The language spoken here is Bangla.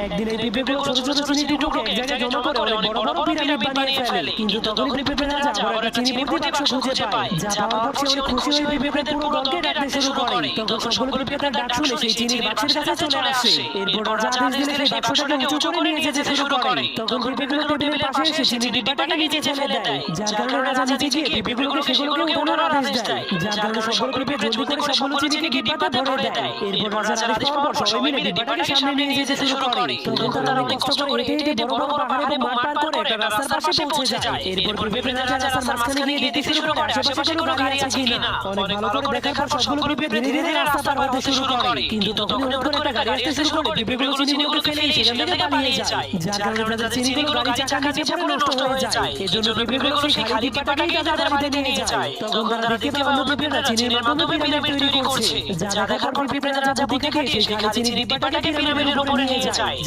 একদিন এই পিঁপড়েগুলো ছোট ছোট চিনি টুকরোকে এক জায়গায় জমা করে অনেক বড় বড় পিরামিড বানিয়ে ফেলে। কিন্তু তখনই পিঁপড়ে রাজা আবার একটা চিনি ভর্তি বাক্স খুঁজে পায়। যা পাওয়ার পর সে অনেক খুশি হয়ে পিঁপড়ের পুরো দলকে ডাকতে শুরু করে। তখন সবগুলো পিঁপড়ে তার ডাক শুনে সেই চিনির বাক্সের কাছে চলে আসে। এরপর রাজা আদেশ দিলে সেই বাক্সটাকে উঁচু করে নিয়ে যেতে শুরু করে। তখন পিঁপড়েগুলো টেবিলের পাশে এসে চিনির ডিব্বাটাকে নিচে ফেলে দেয়। যার কারণে রাজা নিচে গিয়ে পিঁপড়েগুলোকে সেগুলোকে উঠানোর আদেশ দেয়। যার কারণে সবগুলো পিঁপড়ে জলদি করে সবগুলো চিনিকে ডিব্বাতে ভরে দেয়। এরপর রাজার আদেশ পাওয়ার পর সবাই মিলে ডিব্বাটাকে সামনে নিয়ে যেতে শুরু করে। তখন তারা অনেক কষ্ট করে হেঁটে হেঁটে বড় বড় পাহাড় এবং মাঠ পার করে একটা রাস্তার পাশে পৌঁছে যায়। এরপর পিঁপড়ে রাজা রাস্তার মাঝখানে গিয়ে দেখতে শুরু করে আশেপাশে কোনো গাড়ি আছে কিনা। অনেক ভালো করে দেখার পর সবগুলো পিঁপড়ে ধীরে ধীরে রাস্তা পার হতে শুরু করে। কিন্তু তখন হঠাৎ করে একটা গাড়ি আসতে শুরু করে পিঁপড়েগুলো চিনিগুলোকে ফেলে সেখান থেকে পালিয়ে যায়। যার কারণে তাদের চিনিগুলো গাড়ি চাকার নিচে পড়ে নষ্ট হয়ে যায়। এজন্য পিঁপড়েগুলো সেই খালি ডিব্বাটাকেই তাদের বাড়িতে নিয়ে যায়। তখন তারা দেখতে পায় অন্য পিঁপড়েরা চিনির মাধ্যমে পিরামিড তৈরি করছে। যা দেখার পর পিঁপড়ে রাজা বুদ্ধি খাটিয়ে সেই খালি চিনির ডিব্বাটাকে পিরামিডের উপরে নিয়ে যায়।